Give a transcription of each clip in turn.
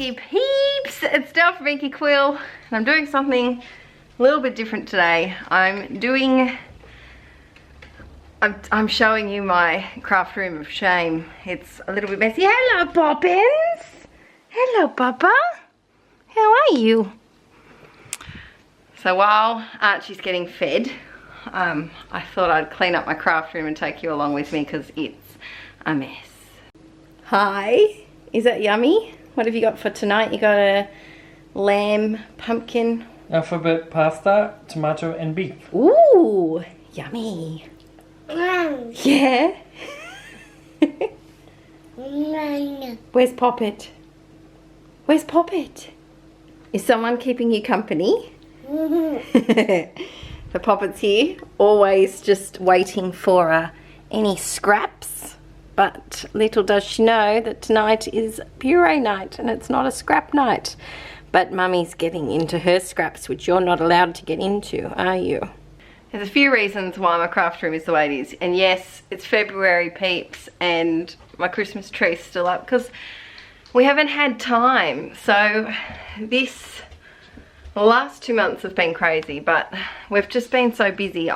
Inkie peeps, it's Del from Inkie Quill, and I'm doing something a little bit different today. I'm showing you my craft room of shame. It's a little bit messy. Hello, Bobbins. Hello, Bubba. How are you? So while Archie's getting fed, I thought I'd clean up my craft room and take you along with me because it's a mess. Hi, is that yummy? What have you got for tonight? You got a lamb pumpkin? Alphabet pasta, tomato and beef. Ooh, yummy. Yeah? Where's Poppet? Where's Poppet? Is someone keeping you company? The Poppet's here, always just waiting for any scraps. But little does she know that tonight is puree night and it's not a scrap night. But Mummy's getting into her scraps, which you're not allowed to get into, are you? There's a few reasons why my craft room is the way it is. And yes, it's February, peeps, and my Christmas tree's still up because we haven't had time. So the last 2 months have been crazy, but we've just been so busy.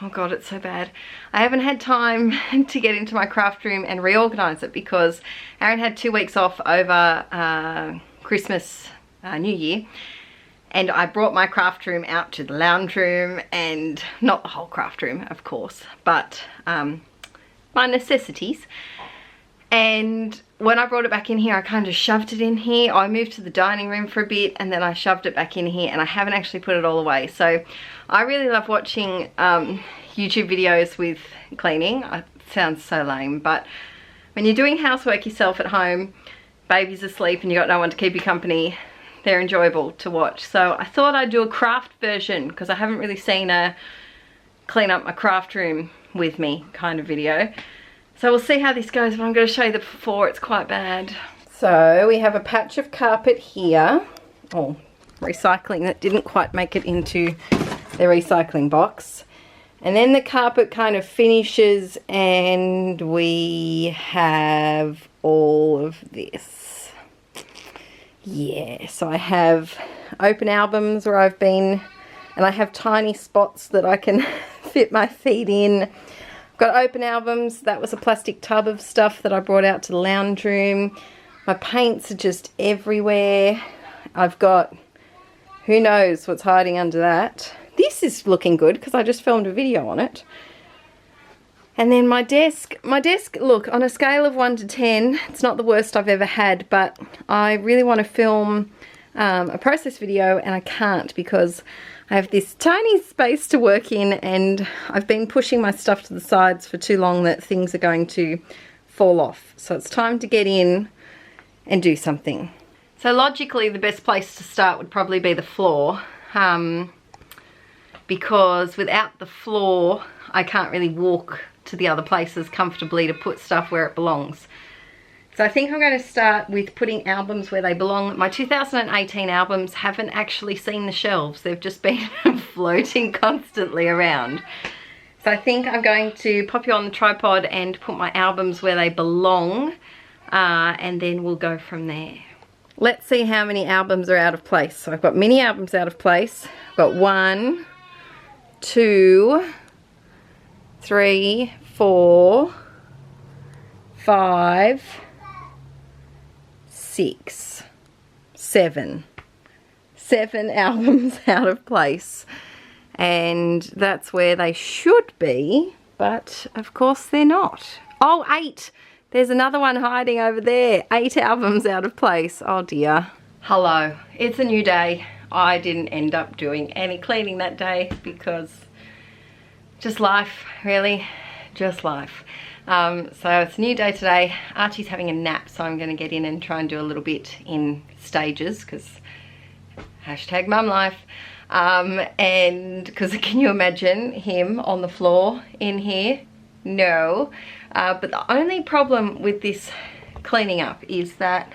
Oh God, it's so bad. I haven't had time to get into my craft room and reorganize it because Aaron had 2 weeks off over Christmas, New Year. And I brought my craft room out to the lounge room, and not the whole craft room, of course, but my necessities. And when I brought it back in here, I kind of shoved it in here. I moved to the dining room for a bit and then I shoved it back in here, and I haven't actually put it all away. So I really love watching YouTube videos with cleaning. It sounds so lame, but when you're doing housework yourself at home, baby's asleep and you got no one to keep you company, they're enjoyable to watch. So I thought I'd do a craft version because I haven't really seen a clean up my craft room with me kind of video. So we'll see how this goes, but I'm going to show you the before. It's quite bad. So we have a patch of carpet here. Oh, recycling that didn't quite make it into the recycling box. And then the carpet kind of finishes and we have all of this. Yeah, so I have open albums where I've been, and I have tiny spots that I can fit my feet in. I've got open albums. That was a plastic tub of stuff that I brought out to the lounge room. My paints are just everywhere. I've got, who knows what's hiding under that. This is looking good because I just filmed a video on it. And then my desk, look, on a scale of 1 to 10, it's not the worst I've ever had, but I really want to film a process video and I can't because I have this tiny space to work in, and I've been pushing my stuff to the sides for too long that things are going to fall off. So it's time to get in and do something. So logically, the best place to start would probably be the floor, because without the floor, I can't really walk to the other places comfortably to put stuff where it belongs. So I think I'm going to start with putting albums where they belong. My 2018 albums haven't actually seen the shelves. They've just been floating constantly around. So I think I'm going to pop you on the tripod and put my albums where they belong, and then we'll go from there. Let's see how many albums are out of place. So I've got many albums out of place. I've got 1, 2, 3, 4, 5, 6, 7. 7 albums out of place. And that's where they should be, but of course they're not. Oh, 8. There's another one hiding over there. 8 albums out of place. Oh dear. Hello, it's a new day. I didn't end up doing any cleaning that day because just life, really, just life. So it's a new day today. Archie's having a nap, so I'm going to get in and try and do a little bit in stages because hashtag mum life. And because can you imagine him on the floor in here? No. But the only problem with this cleaning up is that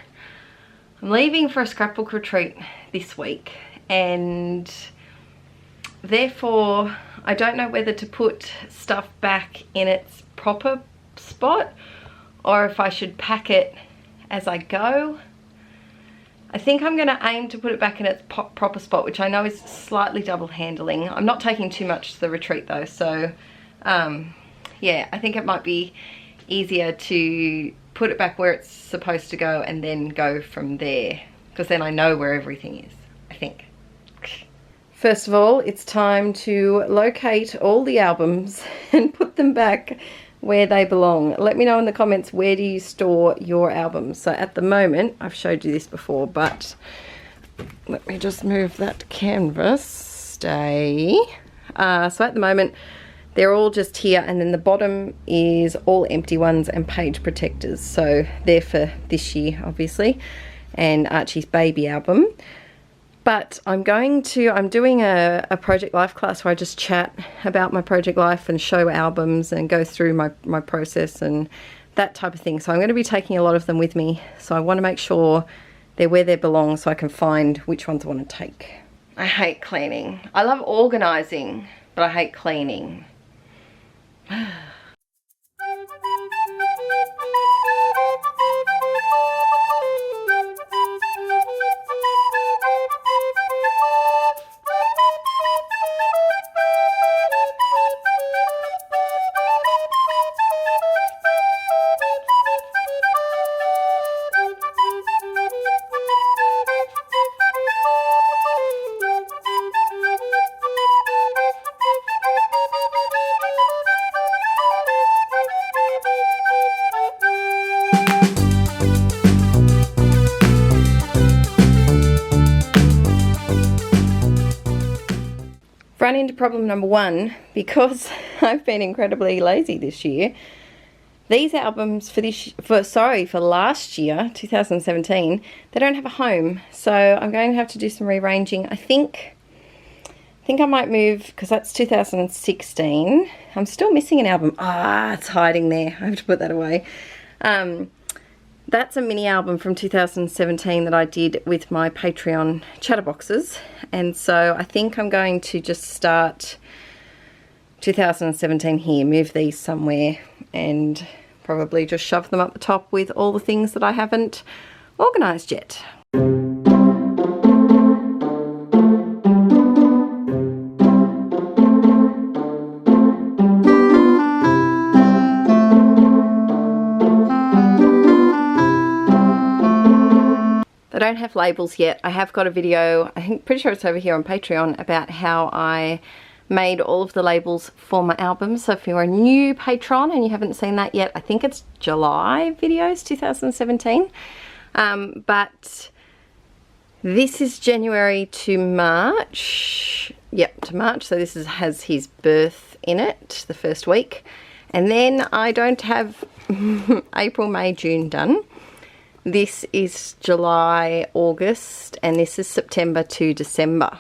I'm leaving for a scrapbook retreat this week, and therefore I don't know whether to put stuff back in its proper spot or if I should pack it as I go. I think I'm going to aim to put it back in its proper spot, which I know is slightly double handling. I'm not taking too much to the retreat though, so yeah, I think it might be easier to put it back where it's supposed to go and then go from there, because then I know where everything is, I think. First of all, it's time to locate all the albums and put them back where they belong. Let me know in the comments, where do you store your albums? So at the moment, I've showed you this before, but let me just move that canvas. Stay. So at the moment, they're all just here, and then the bottom is all empty ones and page protectors. So they're for this year, obviously, and Archie's baby album. But I'm doing a Project Life class where I just chat about my Project Life and show albums and go through my process and that type of thing. So I'm going to be taking a lot of them with me. So I want to make sure they're where they belong so I can find which ones I want to take. I hate cleaning. I love organising, but I hate cleaning. Run into problem number one, because I've been incredibly lazy this year. These albums for last year, 2017, they don't have a home, so I'm going to have to do some rearranging. I think I might move, because that's 2016. I'm still missing an album. It's hiding there. I have to put that away. That's a mini album from 2017 that I did with my Patreon chatterboxes, and so I think I'm going to just start 2017 here, move these somewhere, and probably just shove them up the top with all the things that I haven't organised yet. I don't have labels yet. I have got a video, pretty sure it's over here on Patreon, about how I made all of the labels for my albums. So if you're a new patron and you haven't seen that yet, I think it's July videos 2017. But this is January to March. Yep, to March. So this has his birth in it, the first week. And then I don't have April, May, June done. This is July, August, and this is September to December.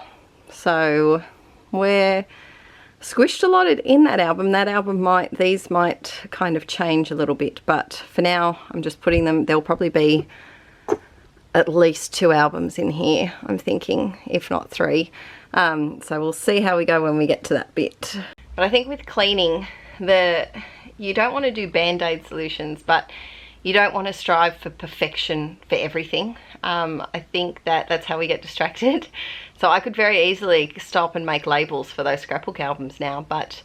So we're squished a lot in that album. These might kind of change a little bit, but for now I'm just putting them. There'll probably be at least 2 albums in here, I'm thinking, if not 3. So we'll see how we go when we get to that bit. But I think with cleaning, you don't want to do band-aid solutions, but you don't want to strive for perfection for everything. I think that's how we get distracted. So I could very easily stop and make labels for those scrapbook albums now, but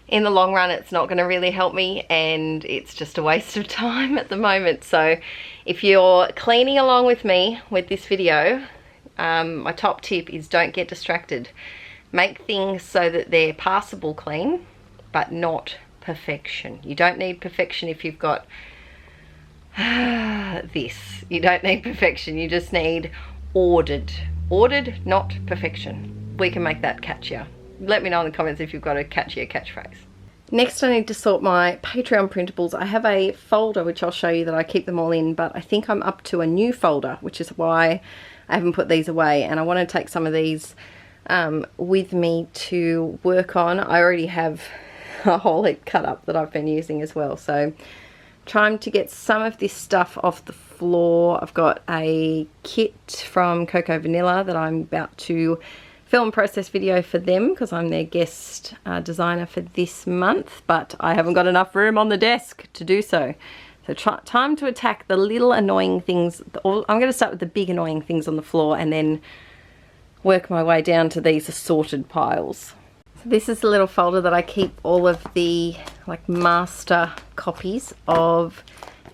in the long run it's not going to really help me, and it's just a waste of time at the moment. So if you're cleaning along with me with this video, my top tip is don't get distracted. Make things so that they're passable clean, but not perfection. You don't need perfection if you've got this. You don't need perfection, you just need ordered, not perfection. We can make that catchier. Let me know in the comments if you've got a catchier catchphrase. Next I need to sort my Patreon printables. I have a folder which I'll show you that I keep them all in, but I think I'm up to a new folder, which is why I haven't put these away, and I want to take some of these with me to work on. I already have a whole heap cut up that I've been using as well, so trying to get some of this stuff off the floor. I've got a kit from Cocoa Vanilla that I'm about to film process video for them because I'm their guest designer for this month, but I haven't got enough room on the desk to do so. So time to attack the little annoying things. I'm going to start with the big annoying things on the floor and then work my way down to these assorted piles. So this is the little folder that I keep all of the like master copies of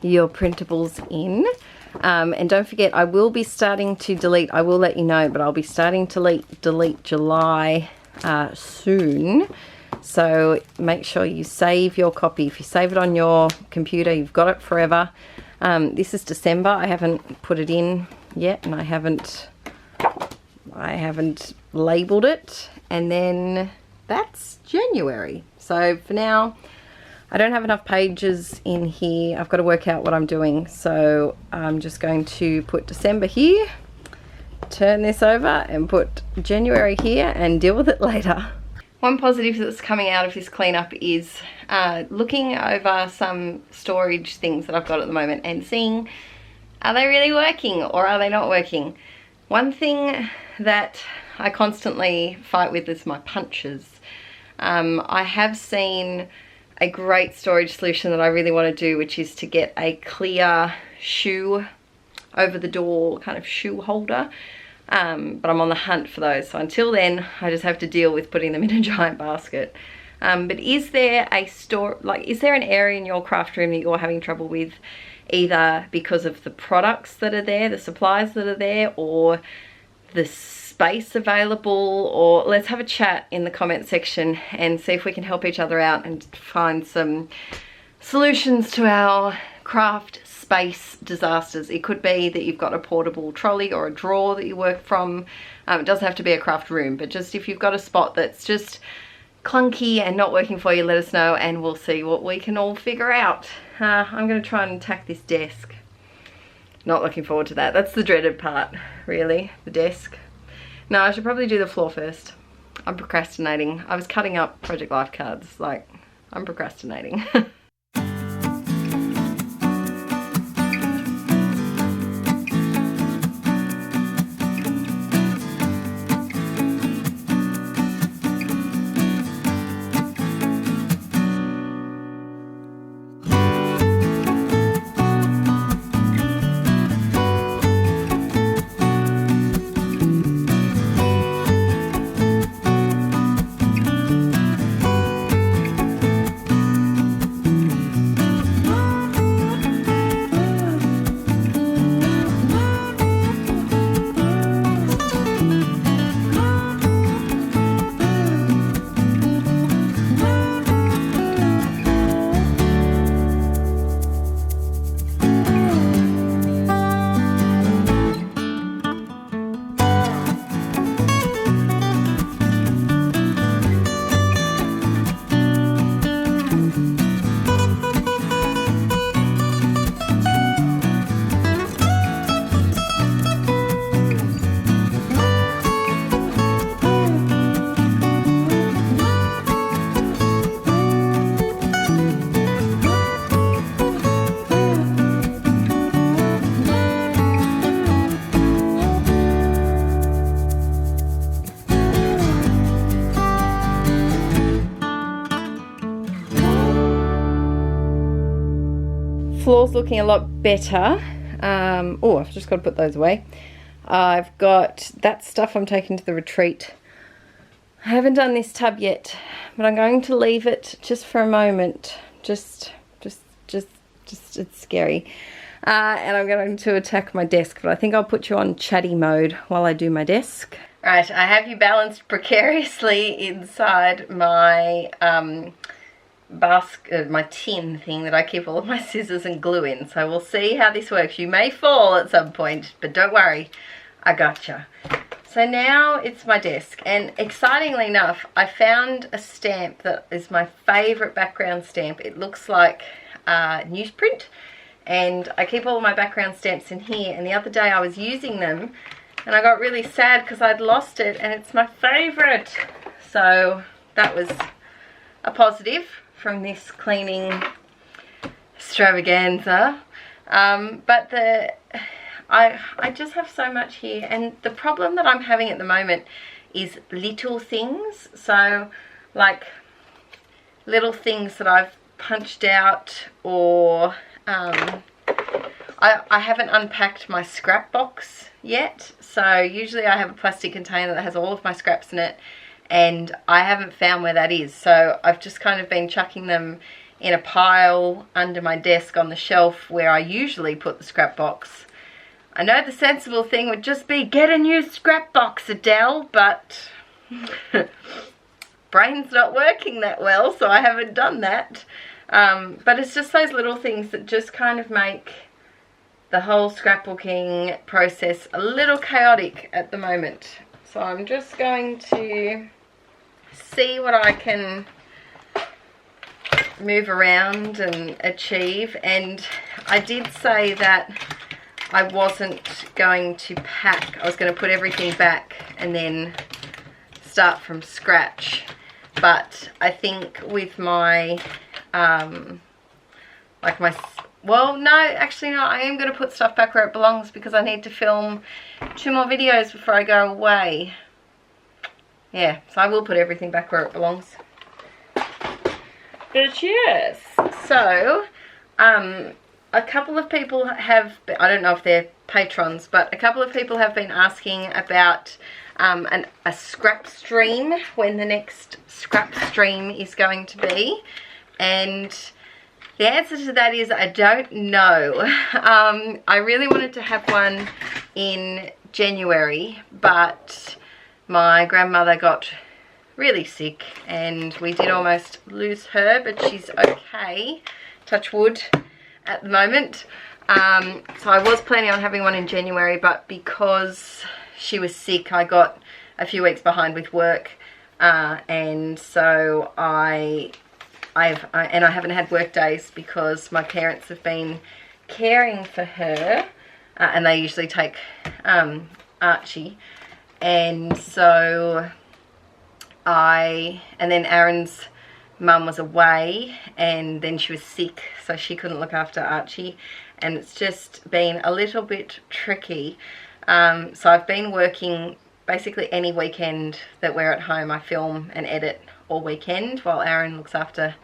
your printables in. And don't forget, I will be starting to delete, I will let you know, but I'll be starting to delete July soon. So make sure you save your copy. If you save it on your computer, you've got it forever. This is December. I haven't put it in yet, and I haven't labeled it. And then that's January. So for now, I don't have enough pages in here. I've got to work out what I'm doing. So I'm just going to put December here, turn this over and put January here and deal with it later. One positive that's coming out of this cleanup is looking over some storage things that I've got at the moment and seeing, are they really working or are they not working? One thing that I constantly fight with is my punches. I have seen a great storage solution that I really want to do, which is to get a clear shoe over the door kind of shoe holder. But I'm on the hunt for those. So until then, I just have to deal with putting them in a giant basket. But is there is there an area in your craft room that you're having trouble with, either because of the products that are there, the supplies that are there, or the space available? Or let's have a chat in the comment section and see if we can help each other out and find some solutions to our craft space disasters. It could be that you've got a portable trolley or a drawer that you work from. It doesn't have to be a craft room, but just if you've got a spot that's just clunky and not working for you, let us know and we'll see what we can all figure out. I'm going to try and attack this desk. Not looking forward to that. That's the dreaded part, really, the desk. No, I should probably do the floor first. I'm procrastinating. I was cutting up Project Life cards. Like, I'm procrastinating. Floor's looking a lot better. Oh, I've just got to put those away. I've got that stuff I'm taking to the retreat. I haven't done this tub yet, but I'm going to leave it just for a moment. Just it's scary. And I'm going to attack my desk, but I think I'll put you on chatty mode while I do my desk. Right, I have you balanced precariously inside my basket, my tin thing that I keep all of my scissors and glue in. So we'll see how this works. You may fall at some point, but don't worry, I gotcha. So now it's my desk, and excitingly enough, I found a stamp that is my favorite background stamp. It looks like newsprint, and I keep all my background stamps in here, and the other day I was using them and I got really sad because I'd lost it, and it's my favorite. So that was a positive from this cleaning extravaganza. But I just have so much here, and the problem that I'm having at the moment is little things. So like little things that I've punched out or I haven't unpacked my scrap box yet, so usually I have a plastic container that has all of my scraps in it, and I haven't found where that is, so I've just kind of been chucking them in a pile under my desk on the shelf where I usually put the scrap box. I know the sensible thing would just be get a new scrap box, Adele, but brain's not working that well, so I haven't done that. But it's just those little things that just kind of make the whole scrapbooking process a little chaotic at the moment. So I'm just going to see what I can move around and achieve. And I did say that I wasn't going to pack. I was going to put everything back and then start from scratch. But I think with my well, no, actually no, I am going to put stuff back where it belongs because I need to film 2 more videos before I go away. Yeah, so I will put everything back where it belongs. But yes, so a couple of people have, I don't know if they're patrons, but a couple of people have been asking about a scrap stream, when the next scrap stream is going to be, and the answer to that is I don't know. I really wanted to have one in January, but my grandmother got really sick and we did almost lose her, but she's okay, touch wood, at the moment. So I was planning on having one in January, but because she was sick I got a few weeks behind with work, and so I haven't had work days because my parents have been caring for her, and they usually take Archie, and so and then Aaron's mum was away and then she was sick, so she couldn't look after Archie, and it's just been a little bit tricky. So I've been working basically any weekend that we're at home. I film and edit all weekend while Aaron looks after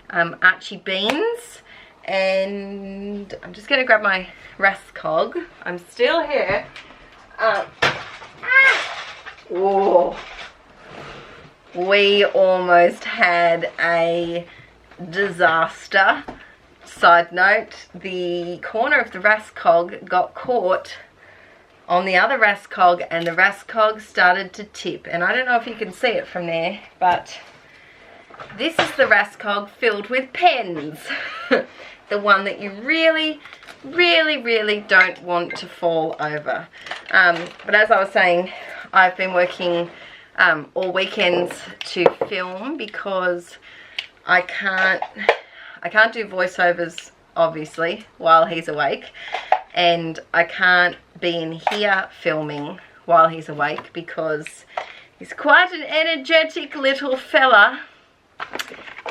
Archie Beans. And I'm just going to grab my Rascog. I'm still here. Whoa. We almost had a disaster. Side note, the corner of the Rascog got caught on the other Rascog and the Rascog started to tip. And I don't know if you can see it from there, but this is the Rascog filled with pens. The one that you really, really, really don't want to fall over. But as I was saying, I've been working all weekends to film because I can't do voiceovers obviously while he's awake, and I can't be in here filming while he's awake because he's quite an energetic little fella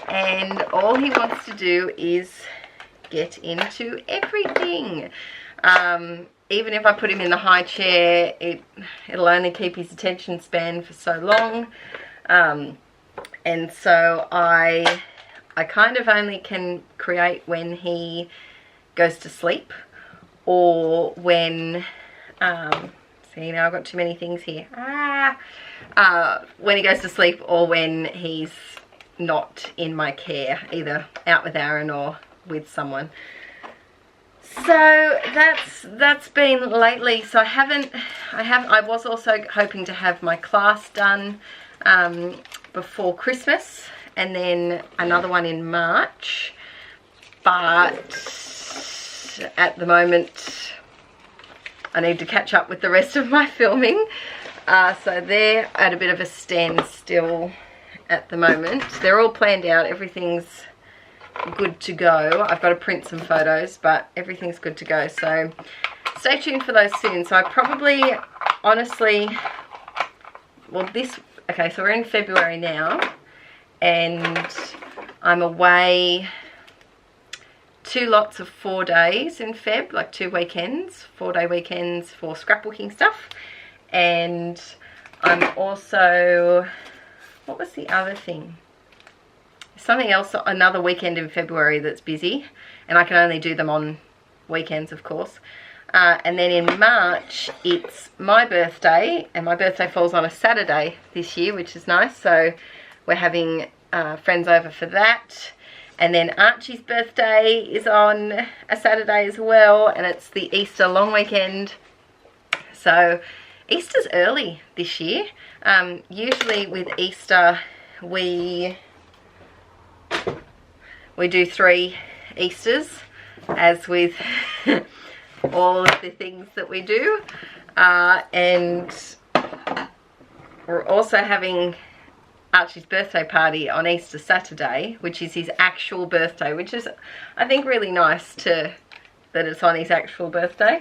and all he wants to do is get into everything. Even if I put him in the high chair, it'll only keep his attention span for so long, and so I kind of only can create when he goes to sleep, or when see, now I've got too many things here, when he goes to sleep or when he's not in my care, either out with Aaron or with someone. So that's been lately. So I was also hoping to have my class done before Christmas, and then another one in March, but at the moment I need to catch up with the rest of my filming, so they're at a bit of a standstill at the moment. They're all planned out, everything's good to go. I've got to print some photos, but everything's good to go, so stay tuned for those soon. So I probably, honestly, well, okay, so we're in February now, and I'm away 2 lots of 4 days in Feb, like 2 weekends, 4-day weekends for scrapbooking stuff. And I'm also, what was the other thing? something else, another weekend in February that's busy, and I can only do them on weekends, of course. And then in March, it's my birthday, and my birthday falls on a Saturday this year, which is nice. So we're having friends over for that. And then Archie's birthday is on a Saturday as well, and it's the Easter long weekend. So Easter's early this year. Usually with Easter, we do 3 Easters, as with all of the things that we do. And we're also having Archie's birthday party on Easter Saturday, which is his actual birthday, which is, I think, really nice that it's on his actual birthday.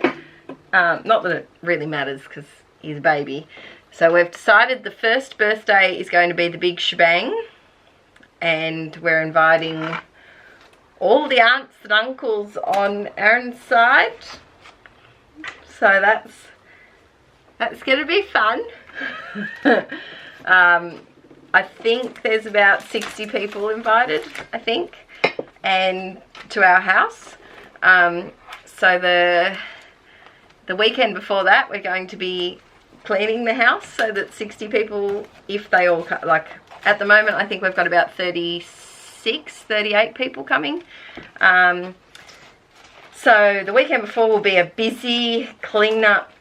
Not that it really matters because he's a baby. So we've decided the first birthday is going to be the big shebang, and we're inviting all the aunts and uncles on Aaron's side. So that's going to be fun. I think there's about 60 people invited, I think, and to our house. So the weekend before that, we're going to be cleaning the house so that 60 people, if they all, like, at the moment, I think we've got about 38 people coming. So the weekend before will be a busy clean-up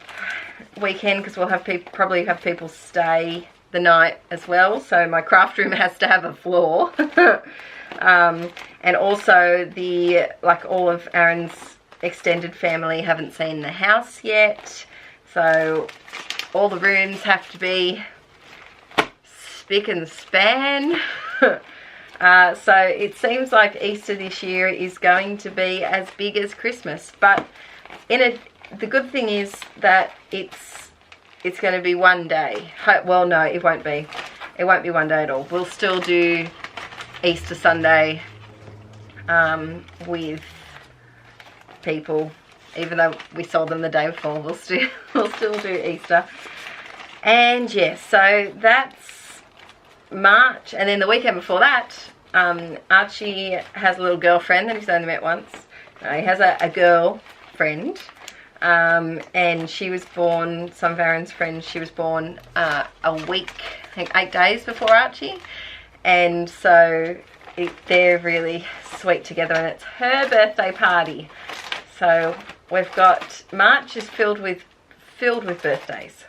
weekend, because we'll have probably have people stay the night as well. So my craft room has to have a floor. And also all of Aaron's extended family haven't seen the house yet. So all the rooms have to be spick and span. So it seems like Easter this year is going to be as big as Christmas. But the good thing is that it's going to be one day. Well, no, it won't be. It won't be one day at all. We'll still do Easter Sunday with people, even though we saw them the day before. We'll still do Easter. And yes, so that's March. And then the weekend before that, Archie has a little girlfriend that he's only met once. He has a girlfriend. And she was born, some of Aaron's friends, she was born a week, I think 8 days before Archie. And so they're really sweet together, and it's her birthday party. So we've got, March is filled with birthdays.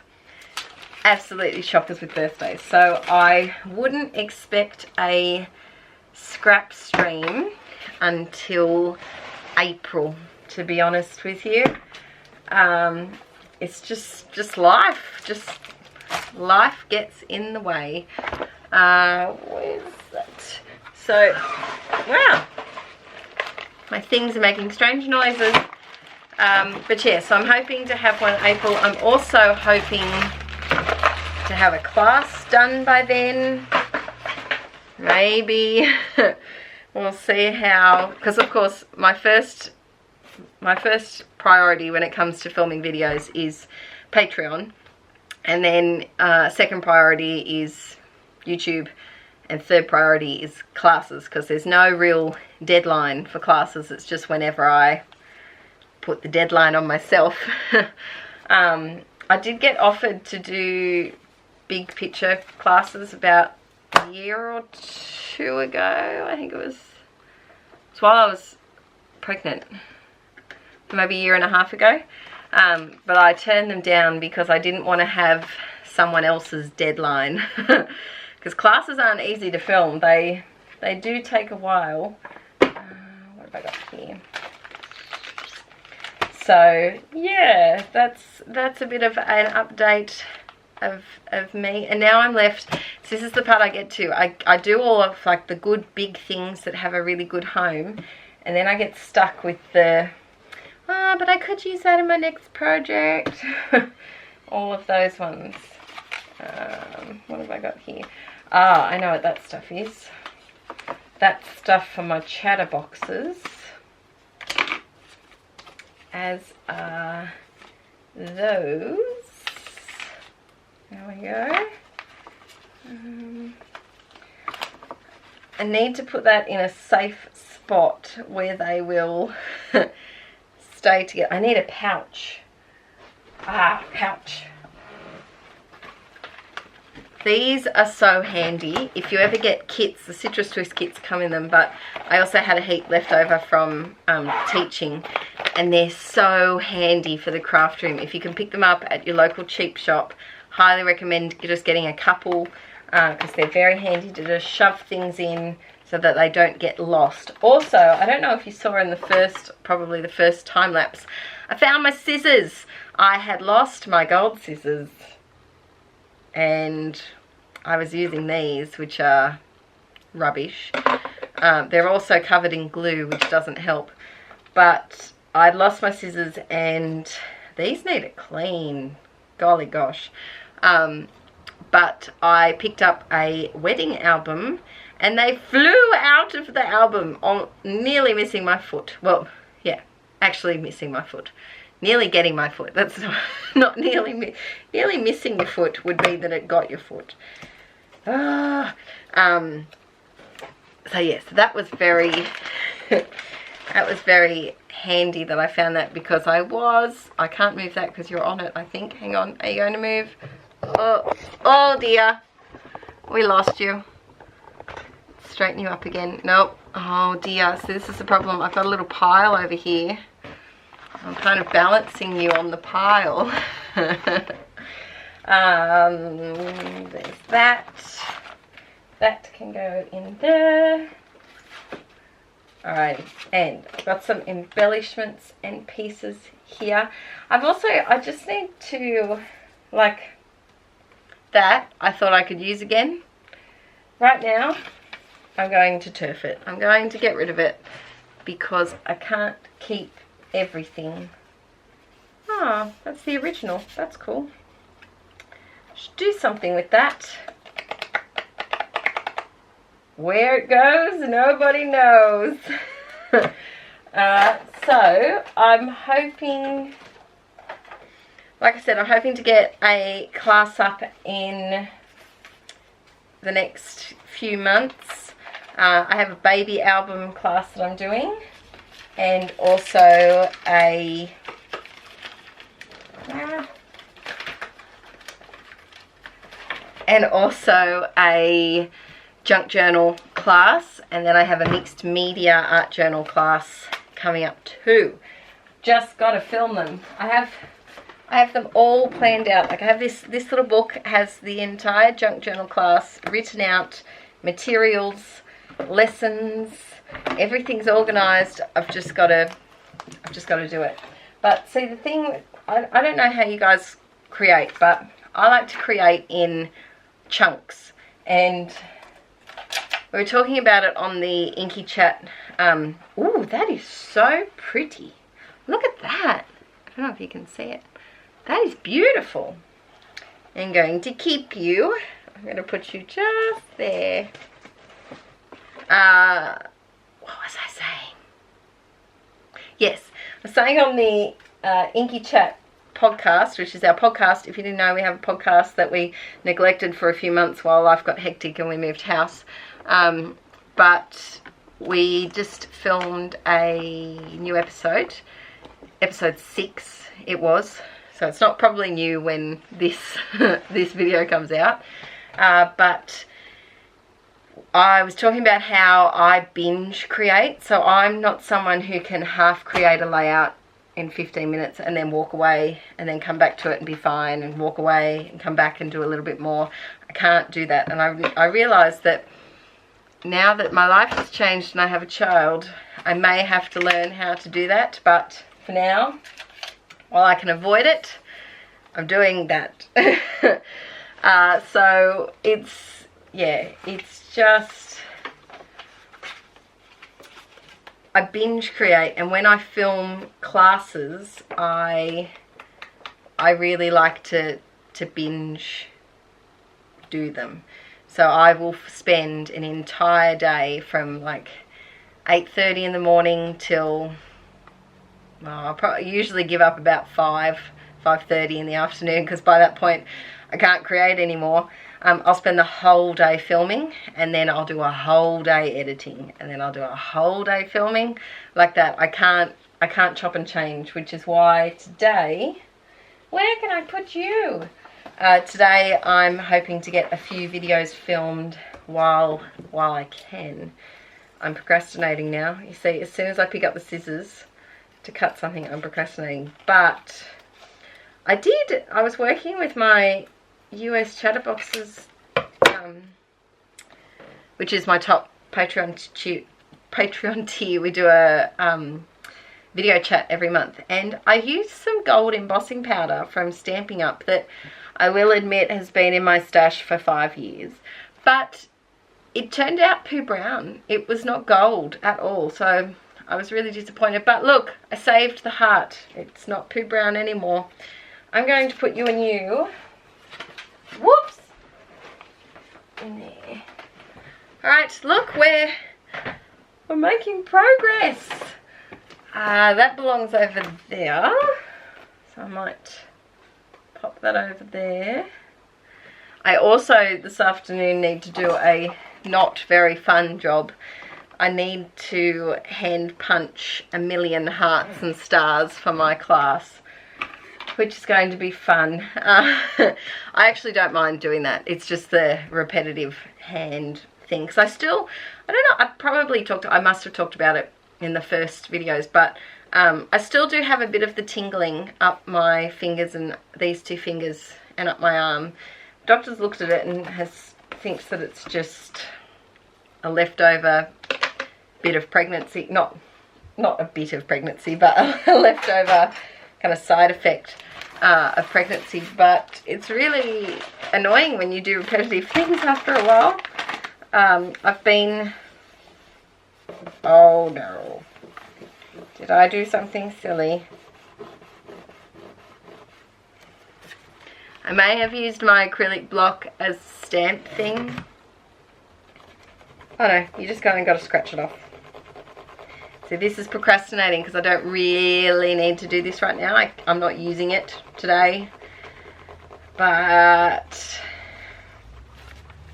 Absolutely chockers with birthdays. So I wouldn't expect a scrap stream until April, to be honest with you. It's just life. Life gets in the way. Where's that? So, wow. My things are making strange noises. But yeah, so I'm hoping to have one in April. I'm also hoping to have a class done by then. Maybe. We'll see how, because of course my first priority when it comes to filming videos is Patreon, and then second priority is YouTube, and third priority is classes, because there's no real deadline for classes. It's just whenever I put the deadline on myself. I did get offered to do big picture classes about a year or 2 ago. I think it was while I was pregnant, maybe a year and a half ago. But I turned them down because I didn't want to have someone else's deadline. Because classes aren't easy to film. They do take a while. What have I got here? So yeah, that's a bit of an update of me. And now I'm left, so this is the part I get to. I do all of like the good big things that have a really good home, and then I get stuck with the but I could use that in my next project. All of those ones. What have I got here? I know what that stuff is. That's stuff for my chatterboxes, as are those. There we go. I need to put that in a safe spot where they will stay together. I need a pouch. Pouch. These are so handy. If you ever get kits, the Citrus Twist kits come in them, but I also had a heap left over from teaching, and they're so handy for the craft room. If you can pick them up at your local cheap shop, highly recommend just getting a couple, because they're very handy to just shove things in so that they don't get lost. Also, I don't know if you saw in the first, probably the first time lapse, I found my scissors. I had lost my gold scissors, and I was using these, which are rubbish. They're also covered in glue, which doesn't help. But I'd lost my scissors, and these need a clean. Golly gosh. But I picked up a wedding album, and they flew out of the album, on nearly missing my foot. Well, yeah, actually missing my foot. Nearly getting my foot. That's not nearly missing your foot would be that it got your foot. So yes, that was very that was very handy that I found that, because I can't move that because you're on it, I think. Hang on, are you going to move? Oh dear, we lost you. Straighten you up again. Nope. Oh dear, so this is the problem. I've got a little pile over here. I'm kind of balancing you on the pile. There's that. That can go in there. Alright, and I've got some embellishments and pieces here. I just need to, like, that I thought I could use again. Right now, I'm going to turf it. I'm going to get rid of it because I can't keep everything. Ah, that's the original. That's cool. Should do something with that. Where it goes, nobody knows. So I'm hoping, like I said, I'm hoping to get a class up in the next few months. I have a baby album class that I'm doing, and also a junk journal class, and then I have a mixed media art journal class coming up too. Just got to film them. I have them all planned out. Like, I have this little book, has the entire junk journal class written out, materials, lessons, everything's organized. I've just got to do it. But see, the thing, I don't know how you guys create, but I like to create in chunks, and we were talking about it on the Inkie chat. Ooh, that is so pretty. Look at that. I don't know if you can see it. That is beautiful. I'm going to keep you. I'm going to put you just there. What was I saying? Yes, I was saying on the Inkie chat podcast, which is our podcast. If you didn't know, we have a podcast that we neglected for a few months while life got hectic and we moved house. But we just filmed a new episode 6 it was, so it's not probably new when this this video comes out, but I was talking about how I binge create. So I'm not someone who can half create a layout in 15 minutes and then walk away and then come back to it and be fine, and walk away and come back and do a little bit more. I can't do that, and I realised that now that my life has changed and I have a child, I may have to learn how to do that, but for now, while I can avoid it, I'm doing that. So it's just, I binge create, and when I film classes, I really like to binge do them. So I will spend an entire day from like 8:30 in the morning till, well, I'll probably usually give up about 5:30 in the afternoon, because by that point I can't create anymore. I'll spend the whole day filming, and then I'll do a whole day editing, and then I'll do a whole day filming like that. I can't chop and change, which is why today, where can I put you? Today I'm hoping to get a few videos filmed while I can. I'm procrastinating now. You see, as soon as I pick up the scissors to cut something, I'm procrastinating. But I was working with my US Chatterboxes, which is my top Patreon tier. We do a video chat every month, and I used some gold embossing powder from Stamping Up that I will admit has been in my stash for 5 years, but it turned out poo brown. It was not gold at all, so I was really disappointed. But look, I saved the heart. It's not poo brown anymore. I'm going to put you and you, whoops, in there. Alright, look, we're making progress. That belongs over there, so I might pop that over there. I also this afternoon need to do a not very fun job. I need to hand punch 1,000,000 hearts and stars for my class, which is going to be fun. I actually don't mind doing that. It's just the repetitive hand thing. So I don't know, I must have talked about it in the first videos, but I still do have a bit of the tingling up my fingers and these 2 fingers and up my arm. Doctor's looked at it and thinks that it's just a leftover bit of pregnancy, not a bit of pregnancy, but a leftover kind of side effect of pregnancy. But it's really annoying when you do repetitive things after a while. Oh no, did I do something silly? I may have used my acrylic block as stamp thing. Oh no, you just got to scratch it off. So this is procrastinating because I don't really need to do this right now. I'm not using it today, but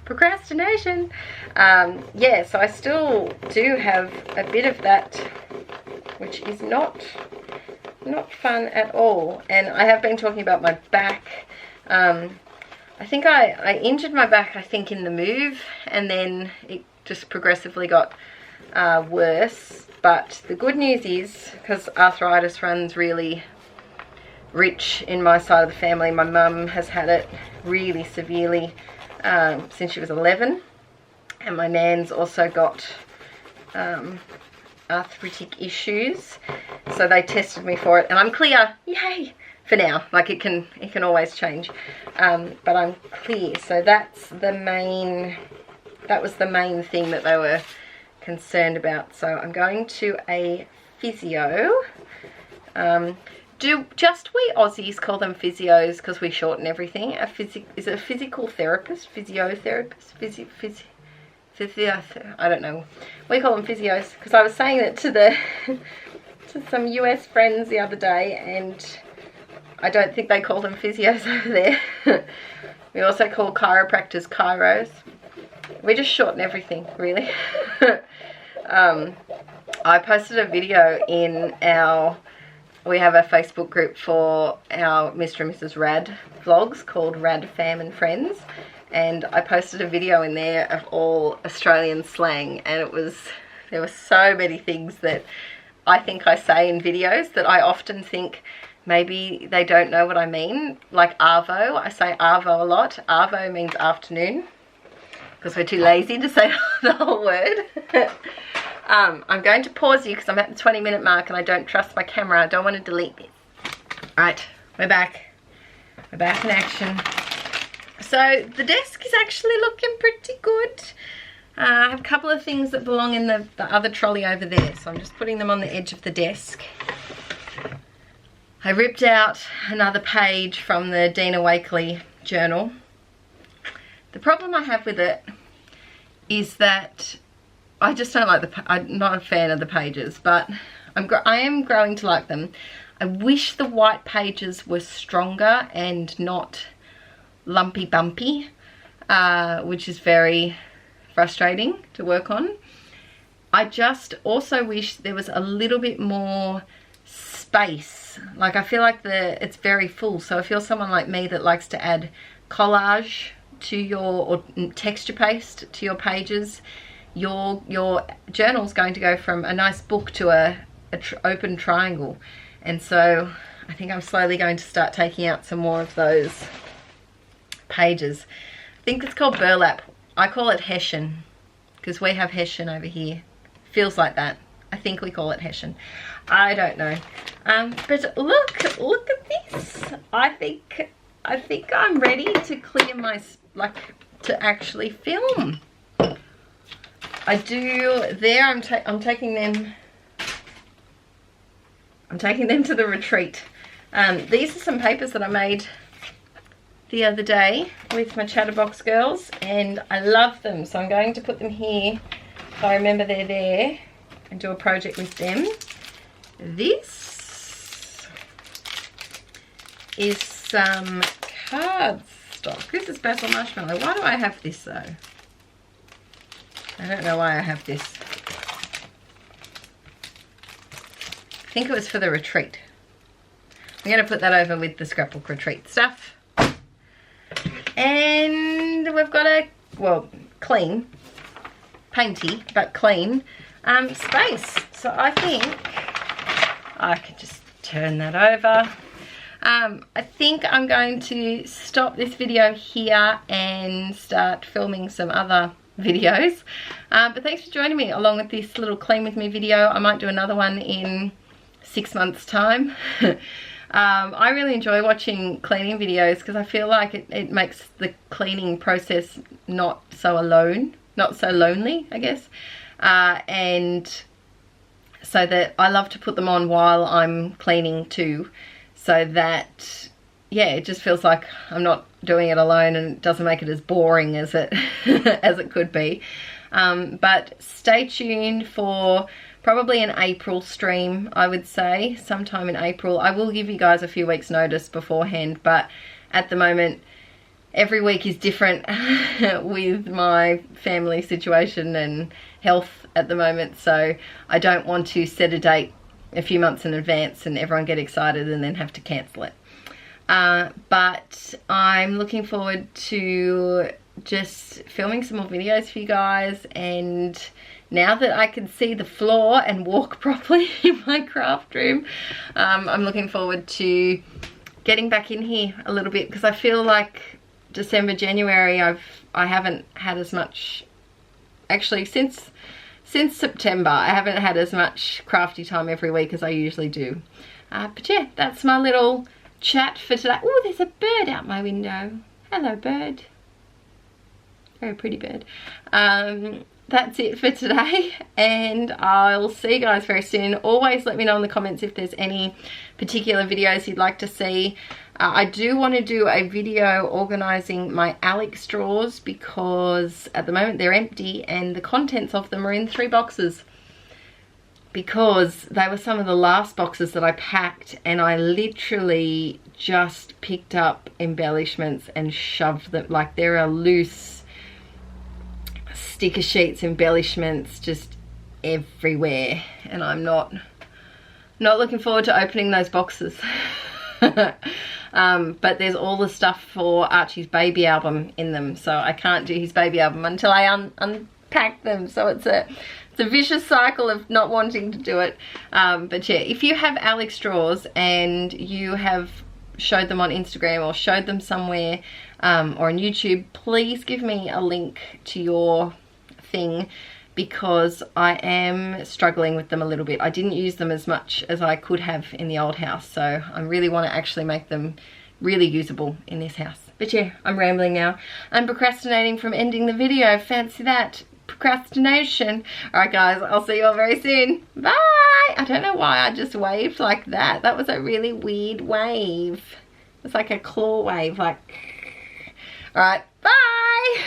procrastination. Yeah, so I still do have a bit of that, which is not fun at all. And I have been talking about my back. I think I injured my back, I think, in the move, and then it just progressively got worse. But the good news is, because arthritis runs really rich in my side of the family, my mum has had it really severely since she was 11, and my nan's also got arthritic issues, so they tested me for it, and I'm clear, yay, for now. Like, it can always change, but I'm clear. So that was the main thing that they were concerned about. So I'm going to a physio. Do just we Aussies call them physios because we shorten everything? Is it a physical therapist? Physiotherapist? Physio, I don't know. We call them physios, because I was saying it to some US friends the other day, and I don't think they call them physios over there. We also call chiropractors chiros. We just shorten everything, really. I posted a video in we have a Facebook group for our Mr. and Mrs Rad vlogs called Rad Fam and Friends, and I posted a video in there of all Australian slang, and there were so many things that I think I say in videos that I often think maybe they don't know what I mean. Like arvo, I say arvo a lot. Arvo means afternoon, because we're too lazy to say the whole word. I'm going to pause you because I'm at the 20-minute mark and I don't trust my camera. I don't want to delete this. Alright, we're back. We're back in action. So the desk is actually looking pretty good. I have a couple of things that belong in the other trolley over there, so I'm just putting them on the edge of the desk. I ripped out another page from the Dina Wakley journal. The problem I have with it is that I just don't like I'm not a fan of the pages, but I am growing to like them. I wish the white pages were stronger and not lumpy bumpy. which is very frustrating to work on. I just also wish there was a little bit more space. Like, I feel like it's very full. So if you're someone like me that likes to add collage to your, or texture paste to your pages, your journal's going to go from a nice book to a open triangle. And so I think I'm slowly going to start taking out some more of those pages. I think it's called burlap. I call it Hessian because we have Hessian over here. Feels like that. I think we call it Hessian. I don't know. But look at this. I think I'm ready to clear my, like, to actually film. I do there. I'm taking them to the retreat. These are some papers that I made the other day with my Chatterbox girls, and I love them, so I'm going to put them here so I remember they're there and do a project with them. This is some cardstock. This is basil marshmallow. Why do I have this though? I don't know why I have this. I think it was for the retreat. I'm going to put that over with the scrapbook retreat stuff. And we've got a, well, clean, painty, but clean space. So I think I can just turn that over. I think I'm going to stop this video here and start filming some other videos. But thanks for joining me along with this little clean with me video. I might do another one in 6 months' time. I really enjoy watching cleaning videos because I feel like it makes the cleaning process not so alone, not so lonely, I guess. And so that I love to put them on while I'm cleaning too, so that, yeah, it just feels like I'm not doing it alone and it doesn't make it as boring as it as it could be. But stay tuned for probably an April stream, I would say, sometime in April. I will give you guys a few weeks notice beforehand, but at the moment every week is different with my family situation and health at the moment, so I don't want to set a date a few months in advance and everyone get excited and then have to cancel it. But I'm looking forward to just filming some more videos for you guys, and now that I can see the floor and walk properly in my craft room, I'm looking forward to getting back in here a little bit, because I feel like December, January, I haven't had as much, actually since September, I haven't had as much crafty time every week as I usually do. But yeah, that's my little chat for today. Oh, there's a bird out my window. Hello, bird. Very pretty bird. That's it for today, and I'll see you guys very soon. Always let me know in the comments if there's any particular videos you'd like to see. I do want to do a video organising my Alex drawers, because at the moment they're empty and the contents of them are in 3 boxes, because they were some of the last boxes that I packed, and I literally just picked up embellishments and shoved them, like there are loose sticker sheets, embellishments just everywhere, and I'm not looking forward to opening those boxes. But there's all the stuff for Archie's baby album in them, so I can't do his baby album until I unpack them, so it's a vicious cycle of not wanting to do it. But yeah, if you have Alex drawers and you have showed them on Instagram or showed them somewhere or on YouTube, please give me a link to your thing, because I am struggling with them a little bit. I didn't use them as much as I could have in the old house, so I really want to actually make them really usable in this house. But yeah, I'm rambling now. I'm procrastinating from ending the video. Fancy that. Procrastination. Alright guys, I'll see you all very soon. Bye! I don't know why I just waved like that. That was a really weird wave. It's like a claw wave, like... Alright, bye!